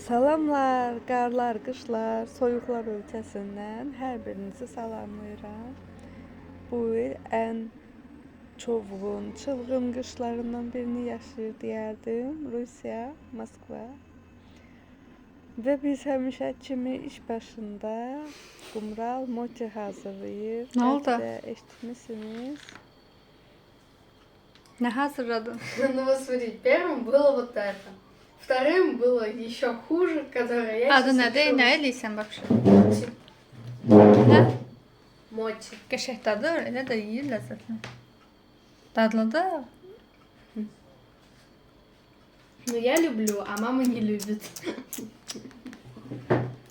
Salamlar, qarlar, qışlar, soyuqlar ölkəsindən hər birinizi salamlayıram. Bu il ən çovğun, çılğın qışlarından birini yaşayır deyərdim. Rusiya, Moskva. Və biz həmişə kimi iş başında qumral moti hazırlayır. Ne oldu? Bəlkə də eşitmisiniz. Ne hazırladın? Ну вот смотри, первым было вот это. Вторым было еще хуже, которое я Adı сейчас nədir? решу. Nə eləyirsən bax. Моти. Hə? Моти. Qəşəng dadır, elə də yeyir ləzzətli. Dadlıdır. Ну я люблю, а мама не любит.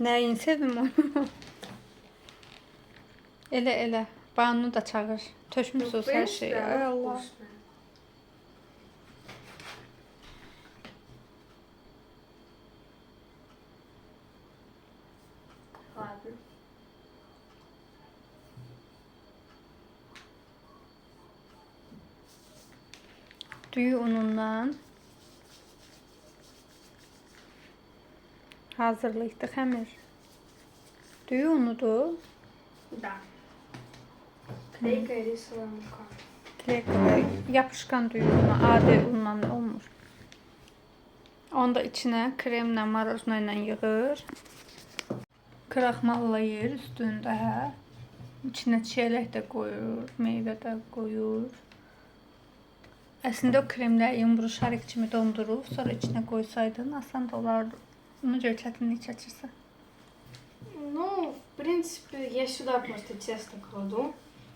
Nəyin sevim onu? Elə. Banu da çağır. Tökmüsünüz hər şeyi. Ay Allah. Вкусная. Ладно. Düyü unundan hazırlayıqdı xəmir. Düyü unudur. Да. Клейкая рисовая мука. Kleyka yapışkan düyü unu, adi unla olmur. Onu da içine kremlə, marojna ilə yığır. Kraxmallayır üstündə. İçinə çiyələk də qoyur, meyvə də qoyur. Əslində o kremləri yumru şarik kimi dondurub, sonra içinə qoysaydın, asan da olardı. Ona görə çətinlik çəkirsən. Ну, в принципе, я сюда просто тесто кладу,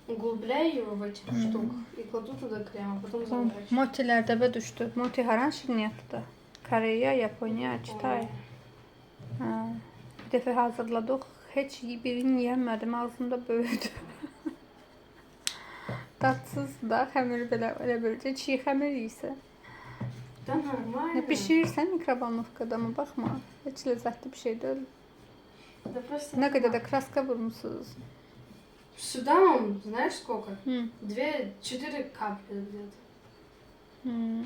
углубляю его в этих штуках и кладу туда крем, а потом заворачиваю. Motilər dəbə düşdü. Moti haran şirniyyatdır? Koreya, Yaponiya, Kitay. Hə. Bir dəfə hazırladıq. Heç birini yemədim, ağzımda böyüdü. Dadsız da xəmir belə elə beləcə çiğ xəmir yeyirsən. Да нормально. Bişirirsən mikrobalnovkada mı baxma. Heç ləzzətli bir şey deyil. Да просто Nə qədər də kraska vurmusunuz. сюда он, знаешь сколько? Hı. 2-4 капли где-то. Hı.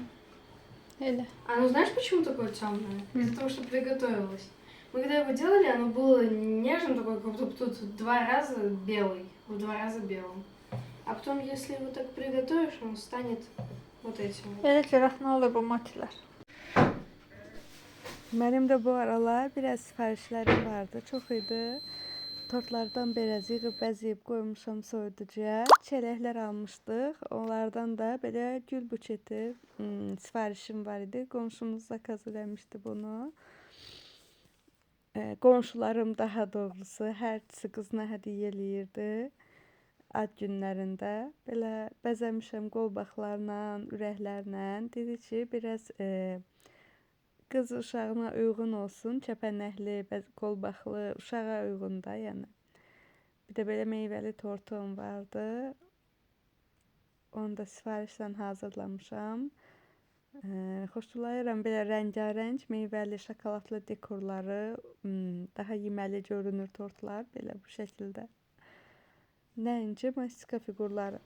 Elə. Оно знаешь почему такое темное? Из-за того, что приготовилось. Мы когда его делали, оно было нежно такое, как будто тут в 2 раза белый, в 2 раза белым. А потом, если его так приготовишь, он станет вот этим вот. Elə görək nə olur bu motilər. Mənim də bu aralar biraz sifarişlərim vardı, çox idi. Tortlardan biraz yığıb bəzəyib qoymuşam soyuducuya. Çələklər almışdıq. Onlardan da belə gül buketi sifarişim var idi. Qonşumuz zakaz eləmişdi bunu. Qonşularım daha doğrusu hərçisi qızına hədiyyə eləyirdi. Ad günlərində belə bəzəmişəm qolbaqlarla, ürəklərlə. Dedi ki, biraz qız uşağına uyğun olsun, kəpənəkli, qolbaqlı, uşağa uyğun da, yəni. Bir də belə meyvəli tortum vardı. Onu da sifarişlə hazırlamışam. Xoşlayıram belə rəngarəng, meyvəli, şokoladlı dekorları, daha yeməli görünür tortlar belə bu şəkildə. Nəinki mastika fiqurları.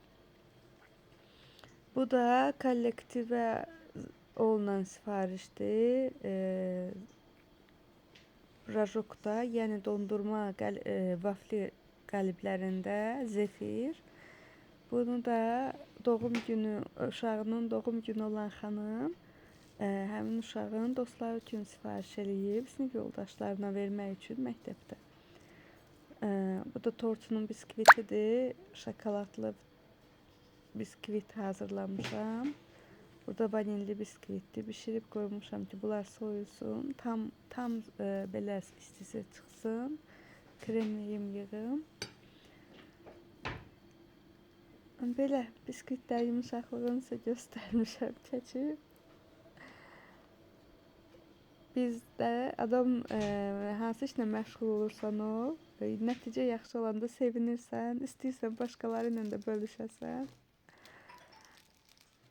Bu da kollektivə olunan sifarişdir. Rajokda, yəni dondurma vafli qəliblərində zefir. Bunu da uşağının doğum günü olan xanım həmin uşağın dostları üçün sifariş eləyib, sinif yoldaşlarına vermək üçün məktəbdə. Bu da tortunun biskvitidir. Şokoladlı biskvit hazırlamışam. Burada vanilli biskvitdir. Bişirib qoymuşam ki, bunlar soyulsun. Tam belə istisi çıxsın. Kremliyim yığım. Belə biskvitlər yumuşaqlığını sizə göstərmişəm, çəkib. Bizdə adam hansı işlə məşğul olursan o, nəticə yaxşı olanda sevinirsən, istəyirsən başqaları ilə də bölüşəsən.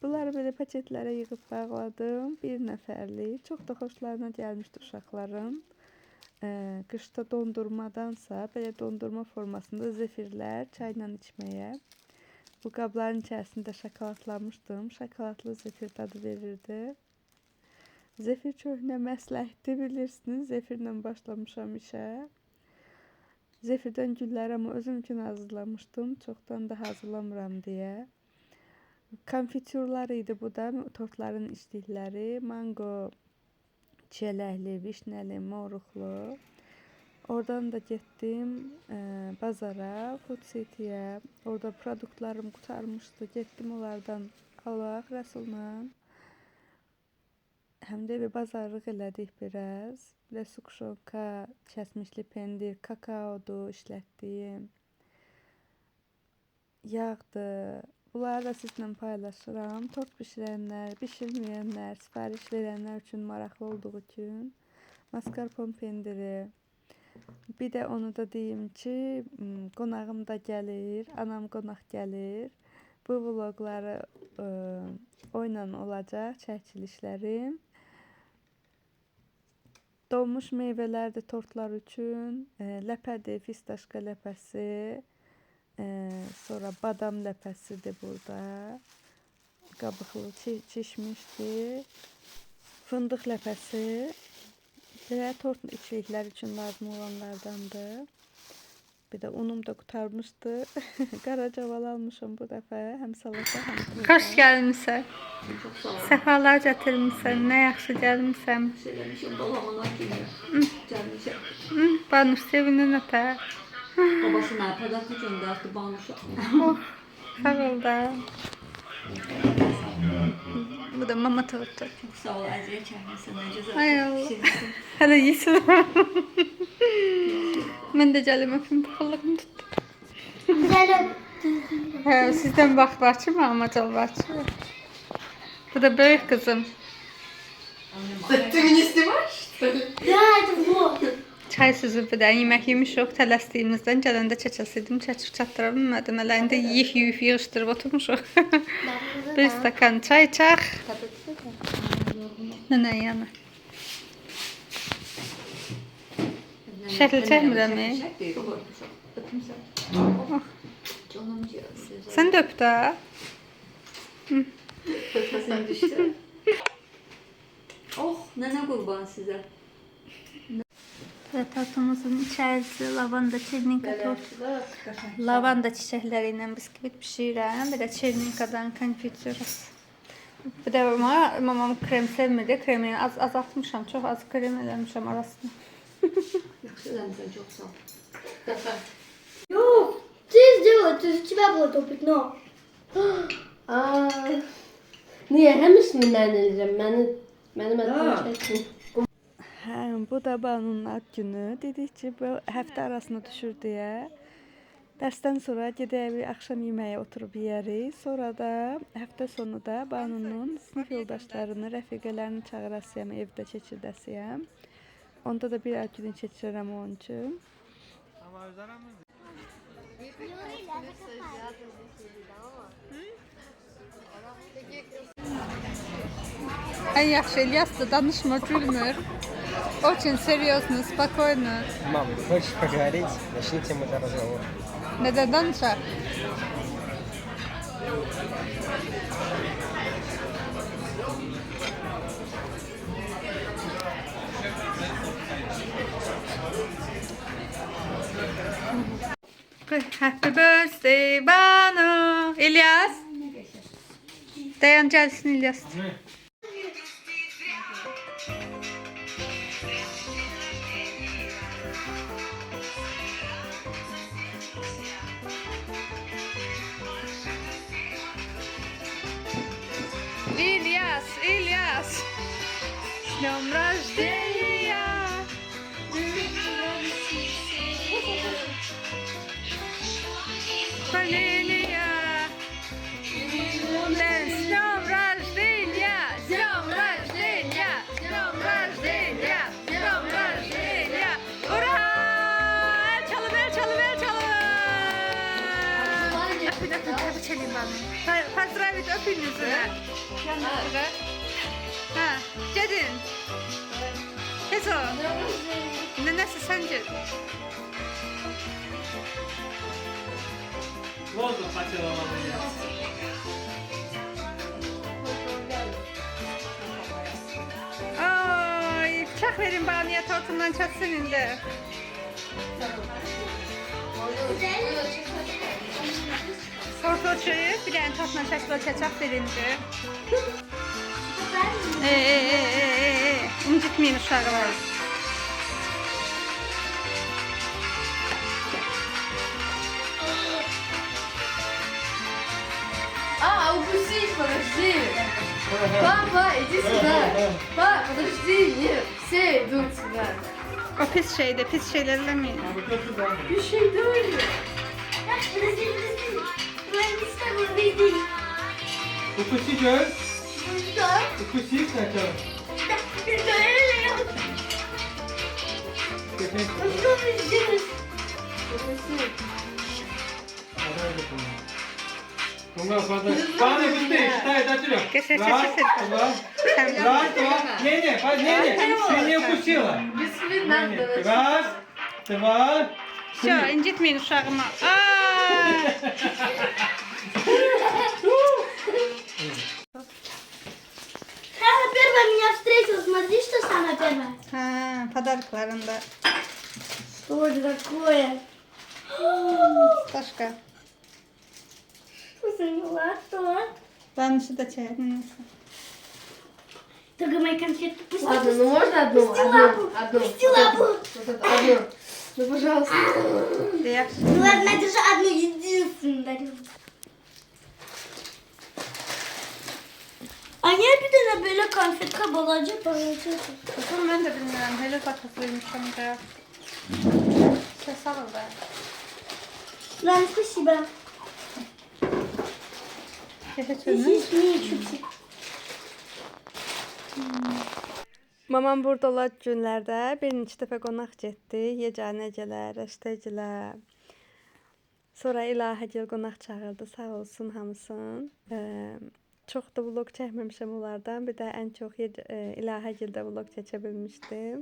Bunları belə paketlərə yığıb bağladım. Bir nəfərlik. Çox da xoşlarına gəlmişdi uşaqların. Qışda dondurmadansa belə dondurma formasında zefirlər çayla içməyə. Bu qabların içərisində şokoladlamışdım. Şokoladlı zefir dadı verirdi. Zefir köhnə məsləhətdir, bilirsiniz. Zefirlə başlamışam işə. Zefirdən güllər, amma özüm üçün hazırlamışdım. Çoxdan da hazırlamıram deyə. Konfitürlər idi bu da, tortların içdikləri. Mango, çələkli, vişnəli, moruqlu. Oradan da getdim bazara, Food City'yə. Orada produktlarım qurtarmışdı. Getdim onlardan alaq Rəsulla. Həm də bir bazarlıq elədik biraz. Bir də sukşonka, kəsmişli pendir, kakaodur işlətdiyim. Yağdır. Bunları da sizinlə paylaşıram. Tort bişirənlər, bişirməyənlər, sifariş verənlər üçün maraqlı olduğu üçün. Mascarpone pendiri. Bir də onu da deyim ki, qonağım da gəlir, anam qonaq gəlir. Bu vloqları oyla olacaq, çəkilişlərim. Donmuş meyvələrdir tortlar üçün. Ləpədir, fistaşka ləpəsi. Sonra badam ləpəsidir burada. Qabıqlı çişmişdir. Fındıq ləpəsi. Belə tort içliklər üçün lazım olanlardandır. Bir də unum da qurtarmışdı. Qaracaval almışam bu dəfə. Həm salata, həm turşu. Xoş gəlmisən. Səfalar gətirmisən. Nə yaxşı gəlmisən. Söylemişim babamın kimi. Gelmişim. Banuş sevinin ata. Babasına pedaklı gönderdi Banuş'a. Oh, sağ ol da. Bu da mama tortu. Çok sağ ol Aziye kendisi. Ne güzel. Ay Allah. Pişirmişsin. Hələ yesin. Mən də gəlim öpüm paxıllığını tuttum. Hə, sizdən vaxt var ki, mamacal var ki. Bu da böyük kızım. Ты меня снимаешь? Да, это вот. Çay süzüb bir də yemək yemişik, tələsdiyimizdən gələndə çəkəsidim, çəkib çatdıra bilmədim. Elə indi yeyib yığışdırıb oturmuşuq. Bir stakan çay içək. Nənə yana. Şəkil çəkmirəm. Canım diyor. Sən də öp də. Öpmesen düştü. Oh, nene kurban size. Tortumuzun içərisi lavanda, çerninka tort. Lavanda çiçəkləri ilə biskvit bişirirəm. Bir də çerninkadan konfitür. Bir də mamam krem sevmirdi. Kremi azaltmışam. Çox az krem eləmişəm arasına. Yaxşı eləmişsən, çox sağ ol. Ну, ты сделала, ты, у тебя было то пятно. Niye həmişini mən eləyirəm? Mənim əlimdən çəksin. Hə, bu da Banunun ad günü. Dedik ki, bu həftə arasına düşür deyə. Dərsdən sonra gedək bir axşam yeməyə oturub yeyərik. Sonra da həftə sonu da Banunun sinif yoldaşlarını, rəfiqələrini çağırasıyam, evdə keçirdəsiyəm. Onda da bir ad günü keçirirəm onun üçün. Ən yaxşı İlyas da danışmır, gülmür. Очень серьезно, спокойно. Мам, хочешь поговорить? Начни тему для разговора. Nədən danışaq? Happy birthday Banu. İlyas. Dayan gəlsin İlyas. İlyas. С днем рождения. Валерия. С днем рождения. С днем рождения. С днем рождения. С днем рождения. Ура! Çalın. Öpün, çalın bana. Поздравить öpün yüzüne. Yanına. Ha, gedin. Tez ol. Nənəsi sən ged. Воздух поцеловал меня. Aa, Bıçak verin bana niye tortundan çatsın indi. Tortoçayı bir tane tatla çakla çaçak verindi. İncitmeyin uşaqlar. А, укусить, подожди. Папа, иди сюда. Папа, подожди, нет, все идут сюда. O pis şeydi, pis şeyler eləməyin. Bir şey değil. Укуси, Джой? Укуси сначала. Пане, быстрее, считай до 3. Кесет, Раз, кесет. два. Раз, два. Не, ты не укусила. Без свина, давай. Раз, два. Все, incitmeyin uşağımı. Aa! Самая первая меня встретила. Смотри, что самая первая. Ha, подаркlarında. Что это такое? Başka. Что заняла? Что? Danışı da çevirin. Только мои конфетки. Пусти, Ладно, ну можно одну? Пусти лапу. Одну. Пусти лапу. Вот это, одну. Ну, пожалуйста. Diğer. Ну ладно, держи одну единственную дарю. А niye bir tane böyle konfet kabalıcı parçası? Bakın ben de bilmiyorum. Hele takıslıymışım da. Ses aldı. Ладно, спасибо. Teşekkür Здесь не чупсик. Mamam burada olan günlərdə bir neçə dəfə qonaq getdi. Yeganəgələr, əştəcilər. Sonra İlahəgil qonaq çağırdı. Sağ olsun hamısın. Çox da vlog çəkməmişəm onlardan. Bir də ən çox İlahəgildə vlog çəkə bilmişdim.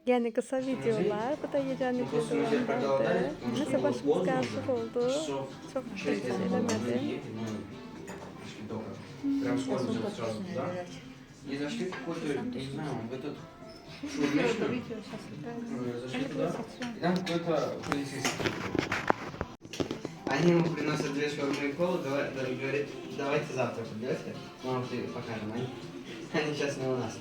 Yəni qısa videolar. Bu da yeganəgildə. Nəsə başımız qarışıq oldu. Çox təşəkkür eləmədim. Прям скоро сразу, да? И зашли в какой-то, не знаю, в этот шурме, что ли? Зашли туда, и там какой-то полицейский. Они ему приносят 2 шаурмы и колу, говорят, давайте завтра придете, мы вам покажем. Они сейчас не у нас.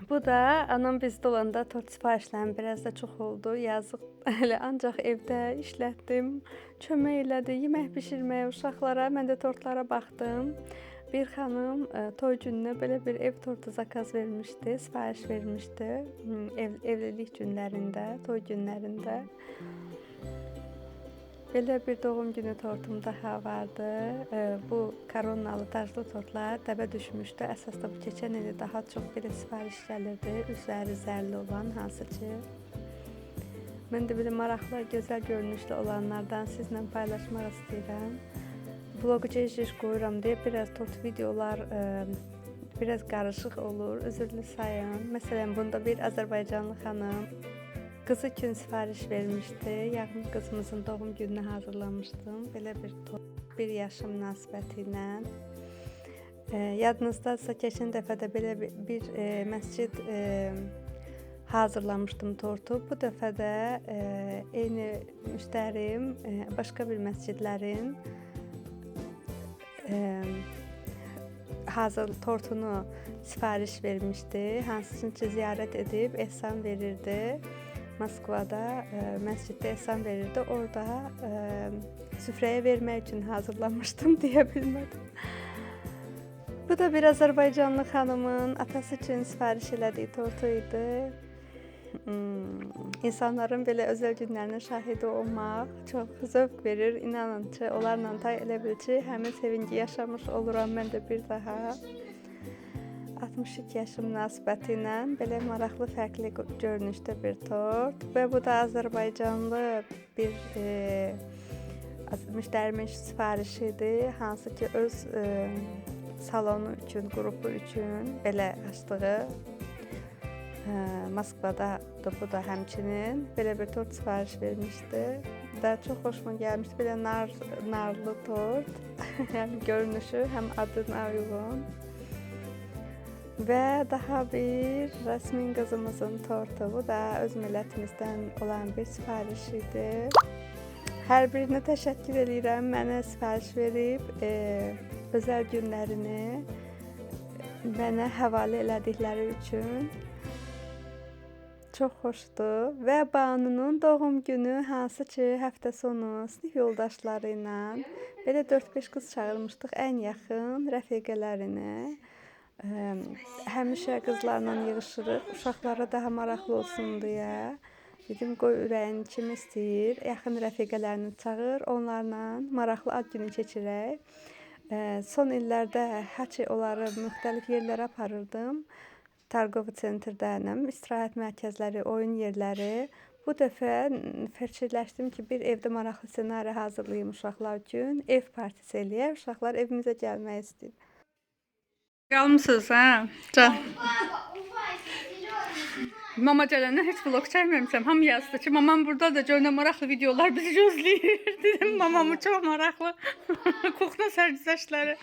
Bu da anam bizdə olanda tort sifarişlərim biraz da çox oldu. Yazıq elə ancaq evdə işlətdim. Kömək elədi, yemək bişirməyə uşaqlara, mən də tortlara baxdım. Bir xanım toy gününə belə bir ev tortu zakaz vermişdi, sifariş vermişdi. Evlilik günlərində, toy günlərində. Belə bir doğum günü tortum daha vardı. Bu koronalı taclı tortlar dəbə düşmüşdü. Əsasda bu keçən ili daha çox belə sifariş gəlirdi. Üzəri zərli olan, hansı ki. Mən də belə maraqlı, gözəl görünüşlü olanlardan sizlə paylaşmaq istəyirəm. Vlogu gec-gec qoyuram deyə biraz tort videolar biraz qarışıq olur. Üzrlü sayın. Məsələn, bunda bir Azərbaycanlı xanım qızı üçün sifariş vermişdi. Yaxın qızımızın doğum gününə hazırlamışdım. Belə bir tort, 1 yaşı münasibəti ilə. Yadınızdadsa keçən dəfə də belə bir məscid hazırlamışdım tortu. Bu dəfə də eyni müştərim başqa bir məscidlərin hazır tortunu sifariş vermişdi. Hansı ki ziyarət edib ehsan verirdi. Moskvada məsciddə ehsan verirdi. Orada süfrəyə vermək üçün hazırlamışdım deyə bilmədim. Bu da bir Azərbaycanlı xanımın atası üçün sifariş elədiyi tortu idi. İnsanların belə özəl günlərinin şahidi olmaq çox zövq verir. İnanın ki, onlarla da elə bil ki, həmin sevinci yaşamış oluram mən də bir daha. 62 yaşı münasibəti ilə belə maraqlı, fərqli görünüşdə bir tort. Və bu da Azərbaycanlı bir müştərimin sifarişidir. Hansı ki, öz salonu üçün, qrupu üçün belə açdığı Moskvada da bu da həmçinin belə bir tort sifariş vermişdi. Da çox xoşuma gəlmişdi. Belə narlı tort. Yəni görünüşü həm adına uyğun. Ve daha bir Rasmin kızımızın tortu. Bu da öz millətimizdən olan bir sifariş idi. Hər birinə təşəkkür edirəm. Mənə sifariş verib özəl günlərini mənə həvalə elədikləri üçün. Çox xoşdur. Və Banunun doğum günü, hansı ki həftə sonu sinif yoldaşları ilə belə 4-5 qız çağırmışdıq, ən yaxın rəfiqələrini. Həmişə qızlarla yığışırıq, uşaqlara daha maraqlı olsun deyə. Dedim, qoy ürəyin kim istəyir, yaxın rəfiqələrini çağır, onlarla maraqlı ad günü keçirək. Son illərdə hətta onları müxtəlif yerlərə aparırdım. Targovu sentrdə, istirahət mərkəzləri, oyun yerləri. Bu dəfə fikirləşdim ki, bir evdə maraqlı ssenari hazırlayım uşaqlar üçün. Ev partisi eləyək, uşaqlar evimizə gəlmək istəyir. Qalmısınız, hə? Can. Mama gələndən heç vlog çəkməmişəm. Hamı yazdı ki, mamam buradadır, görünə maraqlı videolar bizi gözləyir. Dedim, mamamı çox maraqlı kuxna sərgüzəştləri.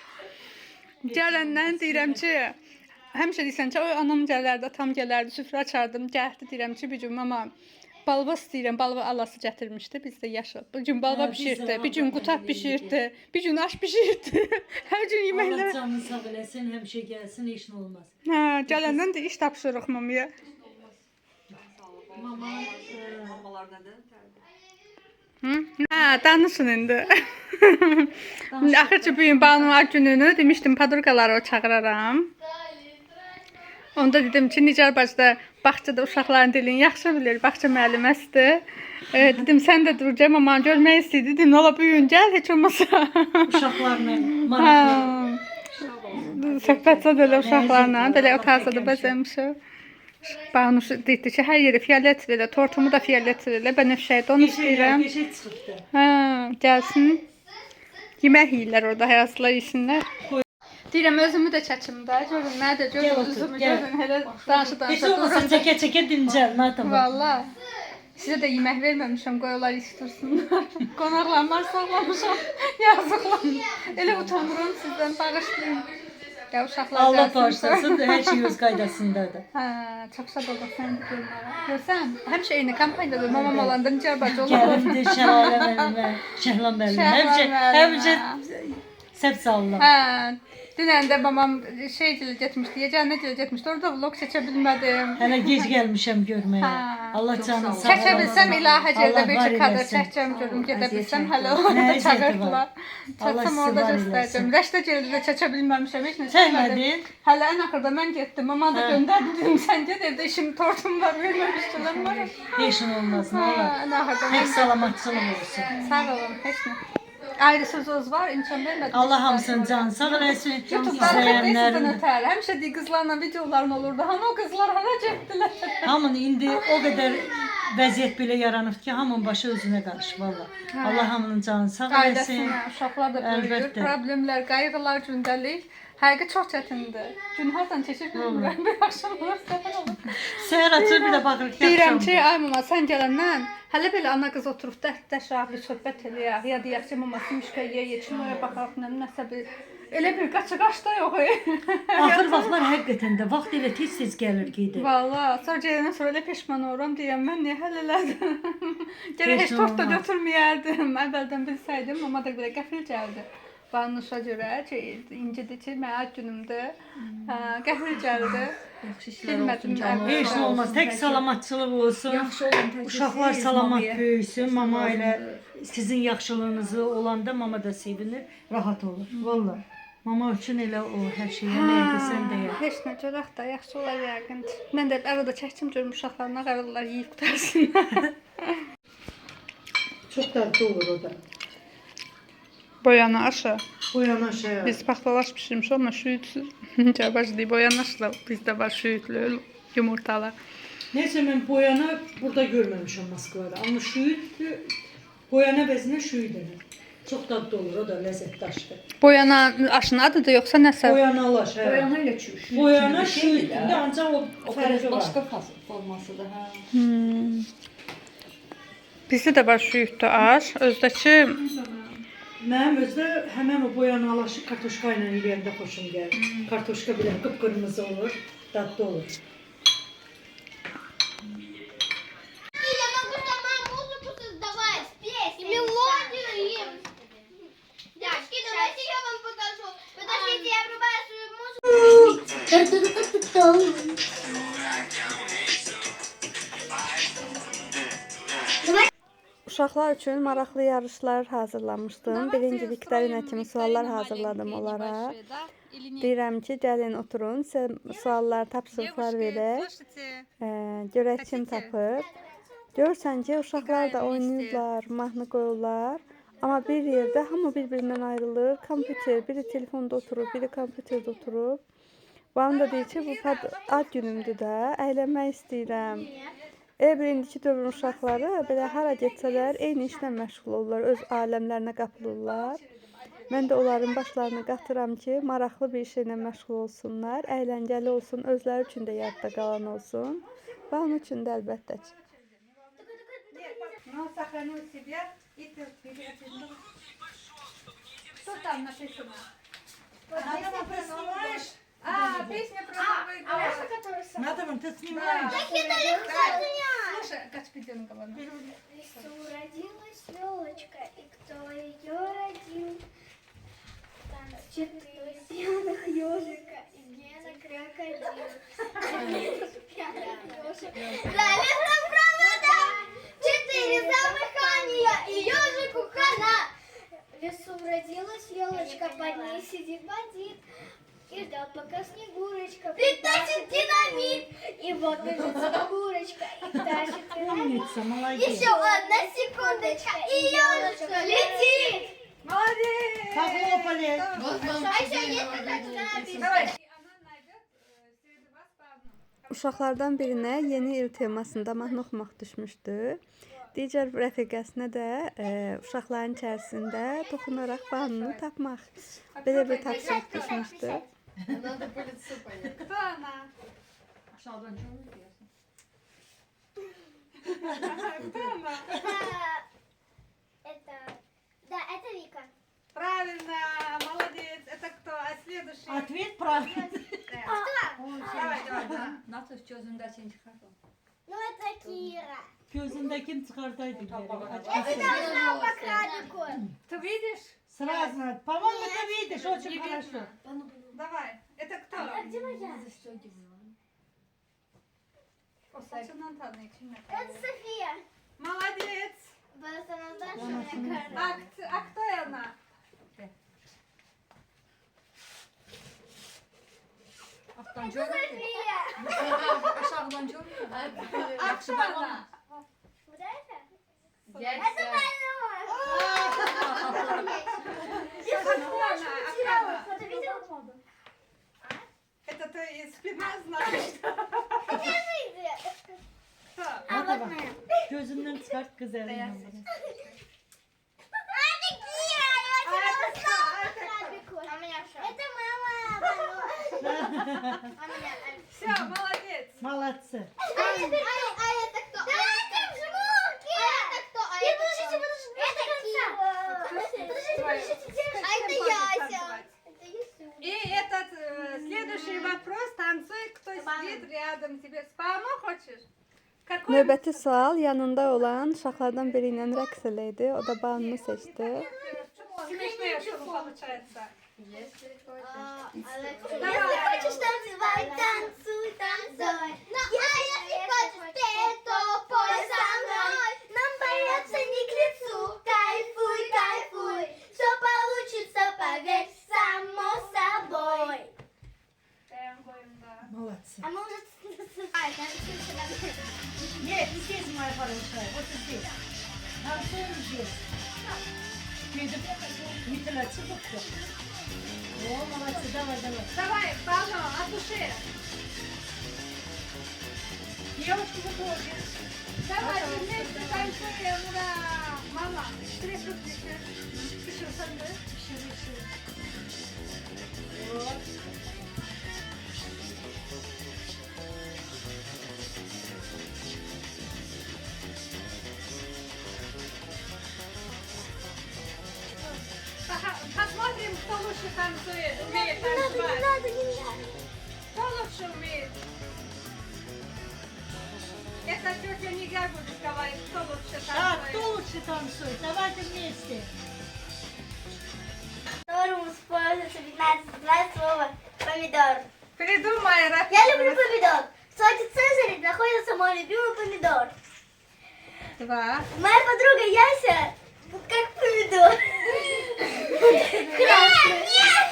Gələndən deyirəm ki, həmişə deyirsən ki, anam gələrdi, atam gələrdi, süfrə açardım. Gəldi deyirəm ki, bir gün mama balva istəyirəm, balva alası gətirmişdi, bizdə yaşıl. Bir gün balva bişirdi, bir gün qutab bişirdi, bir gün aş bişirdi. Hər gün yeməklər. Allah canını sağ eləsin, həmişə gəlsin, heç nə olmaz. Hə, gələndən də iş tapşırıq mamaya. Mamalar nədən? Hə, danışın indi. Axır ki, bugün Banu'nun gününü demişdim, padurkaları çağıraram. Onda dedim ki, Nicar bacı da bağçada uşaqların dilini yaxşı bilir, bağça müəlliməsidir. Dedim, sən də dur, mamanı görmək istəyir. Dedim, ola bugün gəl, heç olmasa. Uşaqlarla maraqlı. Söhbət elə uşaqlarla, belə otaqda bəzəmişəm. Banu dedi ki, hər yeri fiyalət elə, tortumu da fiyalət elə, bənövşəyi də onu istəyirəm. Geçək çıxıbdı. Hə, gəlsin. Yemək yeyirlər orada, həyaslar yesinlər. Deyirəm, özümü də çəkim də, görün, nə də görün, özümü görün, elə danışa-danışa. Heç olmasa çəkə-çəkə dincəl, nə tamam. Valla, sizə də yemək verməmişəm, qoy onlar istirsinlər. Qonaqlanlar sağlamışam, yazıqlar. Elə utanıram sizdən, bağışlayın. Ya uşaqlar Allah bağışlasın, hər şey öz qaydasındadır. Hə, çox şad olacaqsan görmərəm. Görsən, həmişə eyni kampaniyadır, mamam olanda Nicar bacı olur. Gəlimdir, Şəlalə müəllimə, Şəhlan müəllimə, həmişə səb sağlam. Hə, dünən də mamam şey dilə getmişdi, yeganə dilə getmişdi, orada vlog çəkə bilmədim. Hələ gec gəlmişəm görməyə. Allah canını sağ Çəkə bilsəm ilahə gəldə bir kadr çəkəcəm görüm, gedə bilsəm hələ orada çağırdılar. Çəksəm orada göstərəcəm. Rəşdə gəldə çəkə bilməmişəm, heç nə çəkmədim. Hələ ən axırda mən getdim, mama da göndərdi, dedim sən get evdə işim tortum var, verməmişdilər mənə. Heç nə olmaz, nə olar. Ən axırda Tək salamatçılıq olsun. sağ olun, heç nə. Ayrı sözünüz var, imkan vermədim. Allah hamısını can sağ eləsin. YouTube'dan sizdən ötər. Həmişə deyir qızlarla videoların olurdu. Hamı o qızlar hara getdilər? Hamının indi o qədər vəziyyət belə yaranıb ki, hamının başı özünə qarışıb valla. Allah hamının canını sağ eləsin. Uşaqlar da böyüyür, problemlər, qayğılar gündəlik. Həqiqi çox çətindir. Gün hardan keçir bilmirəm. Bir axşamlar səhər olur. Səhər açır bir də baxırıq. Deyirəm ki, ay mama sən gələndən hələ belə ana qız oturub dərdləşək, bir söhbət eləyək. Ya deyək ki, mama simişkəyə yeçinməyə baxaq, nəsə bir elə bir qaçı-qaç da yox. Axır vaxtlar həqiqətən də vaxt elə tez-tez gəlir gedir. Valla, sonra gələndən sonra elə peşman oluram, deyirəm mən niyə həll elədim? Gərək heç tort da götürməyərdim. Əvvəldən bilsəydim, mama da belə qəfil gəldi. Banuşa görə ki, incidir ki, mənim ad günümdür. Qəfil gəldi. Bilmədim. Heç nə olmaz, tək salamatçılıq olsun. Uşaqlar salamat böyüsün. Mama ilə sizin yaxşılığınızı olanda mama da sevinir, rahat olur. Valla. Mama üçün elə o hər şeyə nə edirsən deyə. Heç nə görək də, yaxşı olar yəqin. Mən də arada çəkdim görüm uşaqlarına qararlar yeyib qutarsınlar. Çox dadlı olur o da. Boyanaşı. Boyanaşı. Biz paxlavaş pişirmişik ama şüyüdsüz. Cəbəcə deyib boyanaşı da bizdə var şüyütlü yumurtalar. Neyse mən boyana burada görməmişəm Moskvada. Amma şüyüd, boyana vəzinə şüyüd edir. Çox dadlı olur, o da ləzzətli aşdır. Boyana aşın adıdır yoxsa nəsə? Boyanalar, hə. Boyana ilə şüyüd. Boyana şüyüdündə ancaq o tərəfi var. Başqa formasıdır, hə. Bizdə də var şüyüdlü aş. Özdəki Mənim özdə həmən o boyanalışı kartoşka ilə yeyəndə xoşum gəlir. Kartoşka belə qıpqırmızı olur, dadlı olur. Я могу сама музыку создавать, песни, мелодию им. Девочки, давайте я вам покажу. Подождите, я врубаю свою музыку. Uşaqlar üçün maraqlı yarışlar hazırlamışdım. Birinci Viktorina kimi suallar hazırladım onlara. Deyirəm ki, gəlin oturun, sizə suallar, tapşırıqlar verək. Görək kim tapır. Görürsən ki, uşaqlar da oynayırlar, mahnı qoyurlar. Amma bir yerdə hamı bir-birindən ayrılır. Kompüter, biri telefonda oturur, biri kompüterdə oturur. Bana da deyir ki, bu ad günümdür də, əylənmək istəyirəm. Elə indiki dövrün uşaqları belə hara getsələr eyni işlə məşğul olurlar, öz aləmlərinə qapılırlar. Mən də onların başlarına qatıram ki, maraqlı bir şeylə məşğul olsunlar, əyləncəli olsun, özləri üçün də yadda qalan olsun. Və onun üçün də əlbəttə ki. Что там написано? А, Песня про Новый год. Надо, ты снимаешь. Слушай, Качпиденкова. В лесу родилась елочка, и кто ее родил? Там 4 пьяных ежика и Гена крокодил. Залезла в провода, 4 замыкания и ежику хана. В лесу родилась елочка, под ней сидит бандит. И ждал, пока Снегурочка притащит динамит. И вот бежит Снегурочка и тащит динамит. Умница, молодец. Еще одна секундочка, и елочка летит. Молодец! Похлопали. А еще есть какая-то Давай. написано. Она найдет среди вас по одному. Uşaqlardan birinə yeni il temasında mahnı oxumaq düşmüşdü. Digər rəfiqəsinə də uşaqların içərisində toxunaraq mahnını tapmaq. Belə bir tapşırıq düşmüşdü. Надо по лицу понять. Кто она? Aşağıdan çok diyorsun. Кто она? Это Вика. Правильно, молодец. Это кто? А следующий? Ответ правильный. Nasıl çözümdesin çıkartalım? Ну это Кира. Gözündekini çıkartaydı. Это должна по крабику. Ты видишь? Сразу. По-моему, ты видишь очень хорошо. Давай. Это кто? Где моя? O saçından tanıyın şimdi. Это София. Молодец. Просто она старше меня. А кто она? София. Aşağıdan çok mu? А кто она? Вот это? Дядя. Это больной. Я похожа. А кто она? Кто-то видел? Это ты из спина знаешь? Не выйдет. Кто? А вот моя. Gözünden çıkart kız elinden. Это Кира. Я тебя узнала по крабику. А у меня что? Это мама больной. А у меня... Все, молодец. Молодцы. А это кто? Да это жмурки! А это кто? Подождите. Это Подождите. А это Яся. Это Ясю. И этот следующий вопрос. Танцуй, кто сидит рядом тебе. Спану хочешь? Какой? Növbəti sual yanında olan uşaqlardan biri ilə rəqs eləydi. O da Banunu seçdi. Смешное, что получается. Если хочешь. Если хочешь танцевать, танцуй, танцуй. А если хочешь петь, то пой со мной. Нам бояться не к лицу. Кайфуй, кайфуй. Все получится, поверь, само собой. Молодцы. А мы уже танцуем. Нет, здесь, моя хорошая. Вот здесь. Танцуем здесь. Металлиться тут все. О, молодцы, давай. Давай, Павел, от души. Девочки, вы тоже. Давай, вместе танцуем, ура! Мама, 3 штуки. Еще со мной. Вот. танцует, умеет танцевать. Кто лучше умеет? Это тетя Нига будет говорить, кто лучше Так, танцует. кто лучше танцует? Давайте вместе. Которому используется 15-20 слова помидор. Придумай, Рафик. Я люблю помидор. В салате Цезарь находится мой любимый помидор. 2. Моя подруга Яся как помидор. Нет!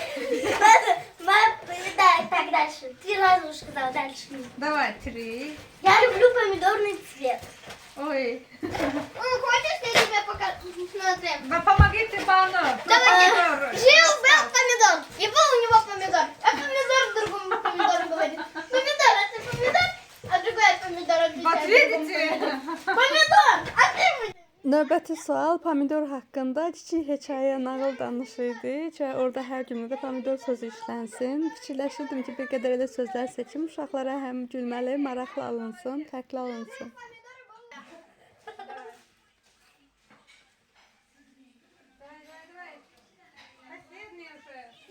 Так, дальше. 3 раза уже сказала, дальше. Давай, 3. Я люблю помидорный цвет. Ой. Хочешь, я тебе покажу? Смотри. Вы помогите Бану. Давай. Жил-был помидор. И был у него помидор. А помидор другому помидору говорит. Помидор, это помидор, а другой помидор отвечает. Вот видите? Помидor, а ты помидор. Növbəti sual pomidor haqqında kiçik hekayə, nağıl danışırdı ki, orada hər cümlədə də pomidor sözü işlənsin. Fikirləşirdim ki, bir qədər elə sözlər seçim, uşaqlara həm gülməli, maraqlı alınsın, fərqli alınsın.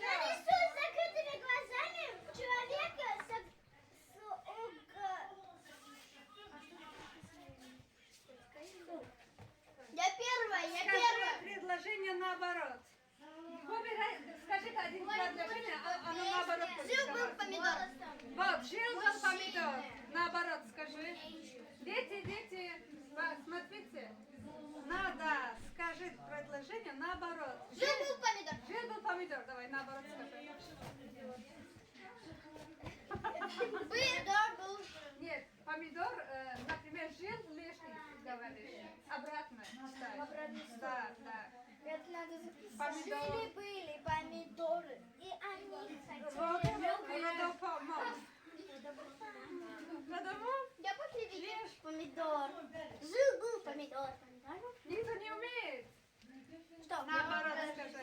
Нарисуй с закрытыми глазами человека Я первая. Предложение наоборот. Выбирай, скажи один предложение, а оно наоборот будет. Жил-был помидор. Вот, жил-был помидор. Наоборот скажи. Дети, смотрите. Надо скажи предложение наоборот. Жил-был помидор. Жил-был помидор. Давай, наоборот скажи. Помидор был. Нет, помидор, например, жил лишний, говоришь. Обратно ставь. Да. Это надо записать. Помидор. Жили-были помидоры, и они Вот, хотели... надо помочь. Надо помочь? Я после видишь помидор. Жил-был помидор. Никто не умеет. Что? Наоборот скажи.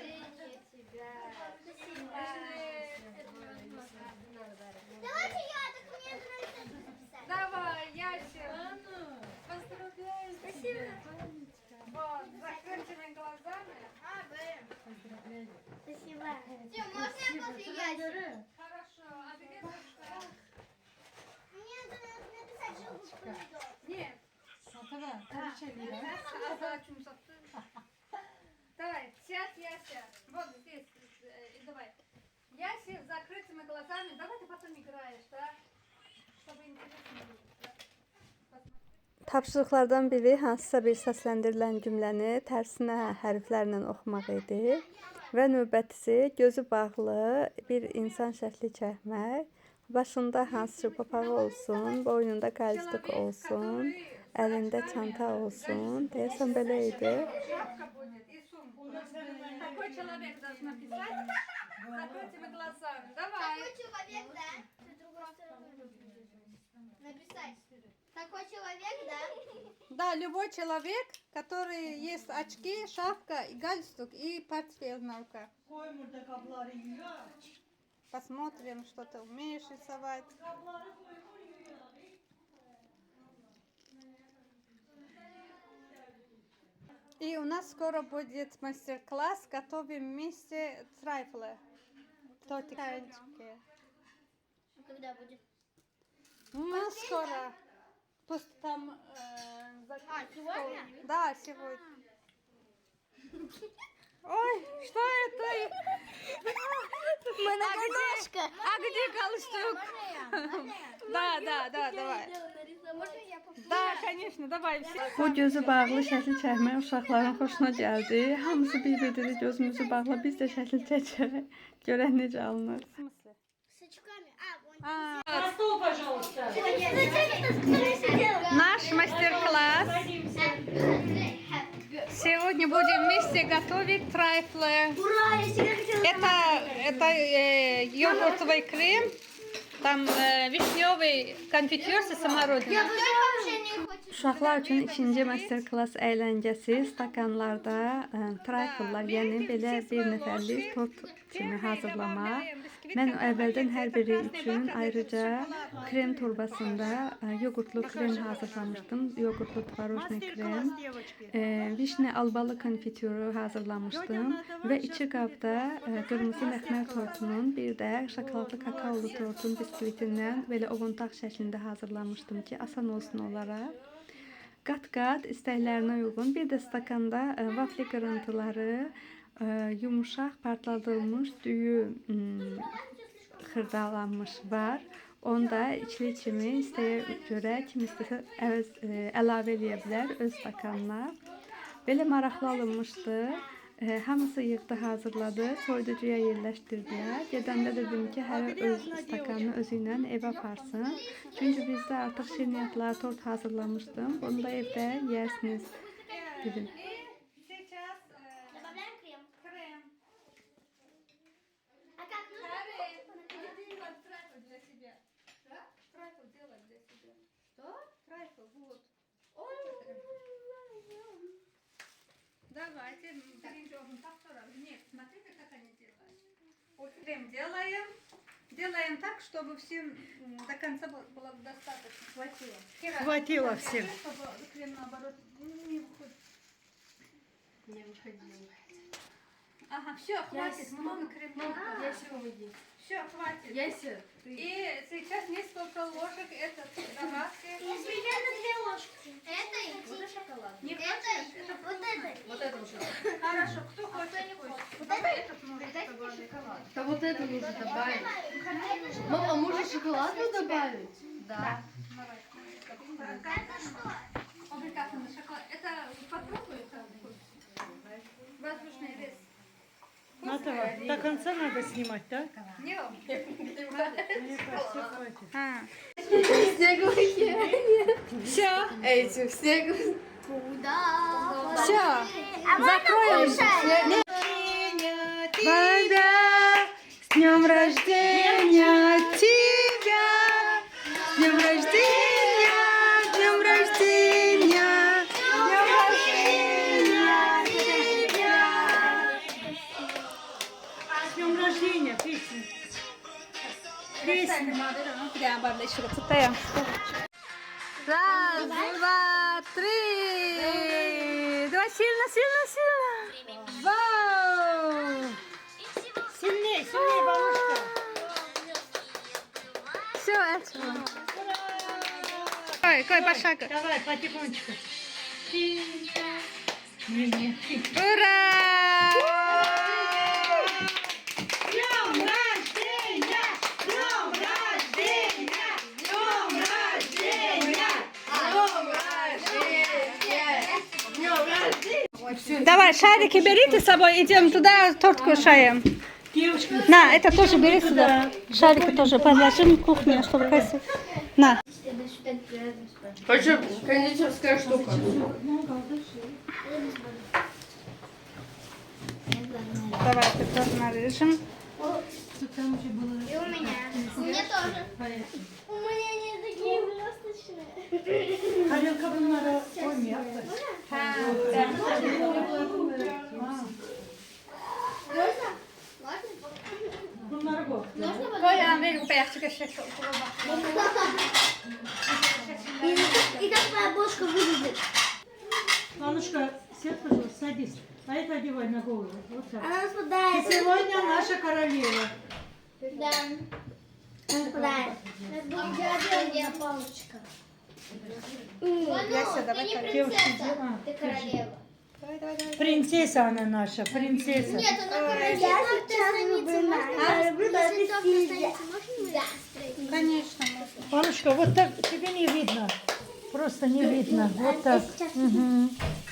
Давайте я, так мне нравится записать. Давай, Яся. Поздравляю. Спасибо. Вот, с закрытыми глазами. Спасибо. Все, можно я после Яси? Хорошо, а ты где что? Мне надо написать жил-был помидор. Нет. Давай, сядь, Яся. Вот здесь. Давай. Яся с закрытыми глазами. Давай ты потом играешь, да? Чтобы интересно было. Tapşırıqlardan biri hansısa bir səsləndirilən cümləni tərsinə hərflərlə oxumaq idi və növbətisi gözü bağlı bir insan şəkli çəkmək, başında hansısa papağı olsun, boynunda qalstuk olsun, əlində çanta olsun. Deyəsən belə idi. Шапка будет и сумка. Такой человек должен написать с закрытыми глазами. Давай. Такой человек, да? Ты другую сторону написать. Такой человек, да? Да, любой человек, который есть очки, шапка, и галстук и портфель на руках. Посмотрим, что ты умеешь рисовать. И у нас скоро будет мастер-класс. Готовим вместе трайфлы. Тортики. Когда будет? Ну, скоро. Просто там... Сегодня? Да, сегодня. Ой, что это? Моногоножка. А где галстук? Да, давай. Можно я повторю? Да, конечно, давай. Bu gözü bağlı şəkil çəkmək uşaqların xoşuna gəldi. Hamısı bir-bir dedi gözümüzü bağla, biz də şəkil çəkək. Görək necə alınır. В смысле? С очками. Вон. А, Стол, пожалуйста. наш мастер-класс. Сегодня будем вместе готовить трайфлы. Ура, я всегда хотела. Это йогуртовый крем, там вишневый конфитюр со самородиной. Я вообще не хочу. Uşaqlar üçün ikinci master-klass əyləncəsi stakanlarda trifle'lar, yəni belə bir nəfərlik tort kimi hazırlamaq Mən əvvəldən hər biri üçün ayrıca krem torbasında yoğurtlu krem hazırlamışdım. Yoğurtlu tvarojный krem, vişne albalı konfitürü hazırlamışdım və 2 qabda qırmızı məxmər tortunun, bir də şokoladlı kakaolu tortun biskvitindən belə ovuntaq şəklində hazırlamışdım ki, asan olsun onlara. Qat-qat istəklərinə uyğun bir də stakanda vafli qırıntıları, yumuşaq partladılmış düyü xırdalanmış var. Onu da içli kimi istəyə görə kim istəsə əlavə eləyə bilər öz stakanına. Belə maraqlı alınmışdı. Hamısı yığdı, hazırladı, soyuducuya yerləşdirdilər. Gedəndə dedim ki, hər öz stakanını özü ilə evə aparsın. Çünki bizdə artıq şirniyyatlar, tort hazırlamışdım. Bunu da evdə yersiniz dedim. Добавляем крем. А как нужно? Давайте, берем так сразу. Нет, смотрите, как они делают. Вот крем делаем. Делаем так, чтобы всем до конца было достаточно. Хватило. Хватило всем. Чтобы крем наоборот не выходит. Не выходил. Ага, все, хватит. Много крема. Я сегодня. Все, хватит. Яся, И сейчас несколько ложек этот добавки. Примерно 2 ложки. Это и шоколад. Не это, хочешь? Это вот это. Вот это уже. хорошо. Кто хочет? Вот Давай это. этот может добавить. Да вот это нужно добавить. Мама, а можно шоколадку добавить? Да. Это что? Обликатный шоколад. Это попробуй. Это воздушный вес. Наташа, до конца надо снимать, да? Не, Снеговики. все. Эти снеговики. Куда? Все. А можно кушать? Бада, с днем рождения тебя! С днем рождения! С днем рождения! С днем рождения тебя! С днем рождения, песня. Песня. Прям бабличку цепляем. Раз, два, три. Давай сильно, сильно, сильно. Вау! Сильнее, сильнее, бабушка. Все, это. Кой, пошака. Давай, потихонечку. Не. Ура! С днем рождения! С днем рождения! С днем рождения! Давай, шарики берите с собой, идем туда, торт кушаем. Девушка, На, это тоже бери сюда. Шарики тоже подложим в кухню, чтобы красиво. На. Хочу кондитерская штука. Давайте тоже нарежем. И у меня. У меня тоже. У меня не такие блесточные. тарелка bunlara koymuyor. Можно? Bunları koy. Можно? Кой, Андрей, поехали еще. И как твоя бошка выглядит? Анушка, сядь, пожалуйста, садись. А это одевай на голову. Вот так. Она Ты спадает. сегодня наша королева. Да. Она спадает. Идеальная палочка. Яся, давай, Ты не девушки, принцесса, ты королева. Принцесса она наша, принцесса. Нет, она королева. Я люблю Конечно. Анушка, вот так тебе не видно. Просто не видно. Вот так. Мгм.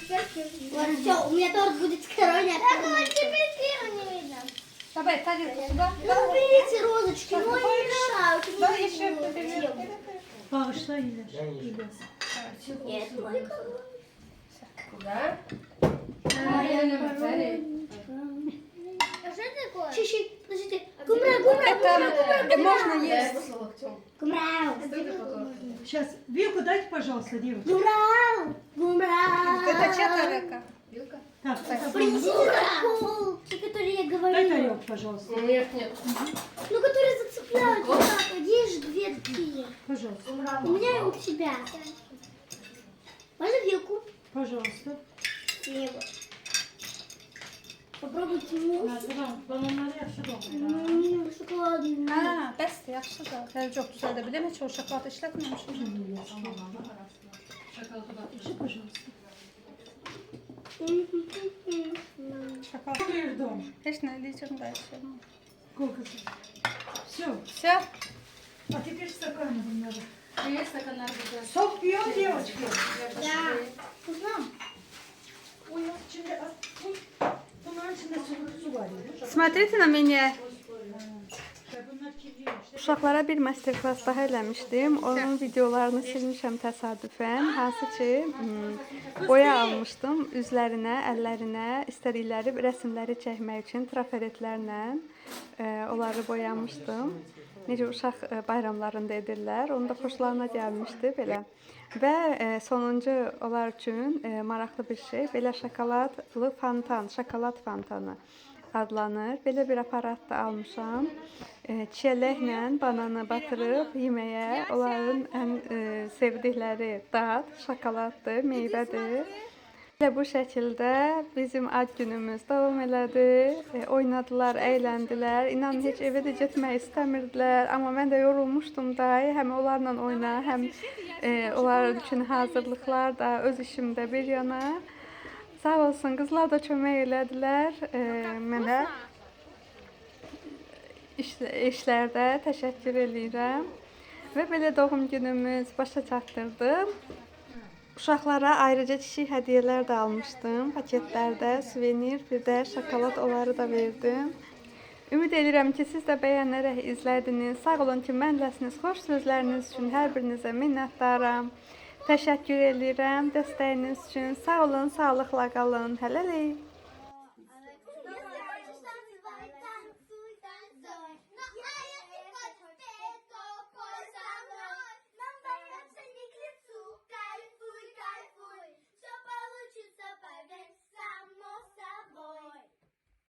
Вот, все, у меня торт будет с короной. А теперь первого не видно. Давай, тарелку сюда. Ну, уберите розочки, но они мешают. Давай еще. Bağışla iyiler. Нет, мой король. Куда? А что это такое? Чищи, подождите. Гумра. Можно Я есть. его локтем. Гумра. Что это такое? Сейчас вилку дайте, пожалуйста, девушка. Гумра. Гумра. Это чья тарелка? Вилка? Так, Принесите такую, те, которые я это говорила. yok, пожалуйста. У меня их нет. Ну, которые зацепляют вот так. вот. Есть же две такие. Пожалуйста. У меня и у тебя. Можно вилку? Пожалуйста. Слева. Попробуйте мусс. Balonları yaxşı doğru. Шоколадный. Ha, bəsdir, yaxşıdır. Hələ çox düzəldə biləm, heç o şokolad işlətməmişəm. Пожалуйста. Şokolad. Buyurdum. Heç nə eləyəcəm da işləm. Kokası. Все. Все. А теперь стаканы bunları. Есть стаканар burada. Sok yiyor девочки. Да. Kuzum. Ой, içinde, ой, bunların içinde su var. Смотрите на меня. Bunlar kirliymiş. Uşaqlara bir masterclass daha eləmişdim. Onun videolarını silmişəm təsadüfən. Hansı ki, boya almışdım üzlərinə, əllərinə, istədikləri rəsmləri çəkmək üçün trafaretlərlə onları boyamışdım. Necə uşaq bayramlarında edirlər. Onun da xoşlarına gəlmişdi belə. Və sonuncu onlar üçün maraqlı bir şey, belə şokoladlı fontan, şokolad fontanı adlanır. Belə bir aparat da almışam. Çiyələklə bananı batırıb yeməyə, onların ən sevdikləri dad şokoladdır, meyvədir. Belə bu şəkildə bizim ad günümüz davam elədi. Oynadılar, əyləndilər. İnanın heç evə də getmək istəmirdilər, amma mən də yorulmuşdum da. Həm onlarla oyna, həm onlar üçün hazırlıqlar da, öz işimdə bir yana. Sağ olsun, qızlar da kömək elədilər mənə. İşlərdə təşəkkür eləyirəm. Və belə doğum günümüz başa çatdırdım. Uşaqlara ayrıca çiçək hədiyyələr də almışdım. Paketlərdə suvenir, bir də şokolad onları da verdim. Ümid edirəm ki, siz də bəyənərək izlədiniz. Sağ olun ki, mənləsiniz. Xoş sözləriniz üçün hər birinizə minnətdaram. Təşəkkür eləyirəm dəstəyiniz üçün. Sağ olun, sağlıqla qalın. Hələlik.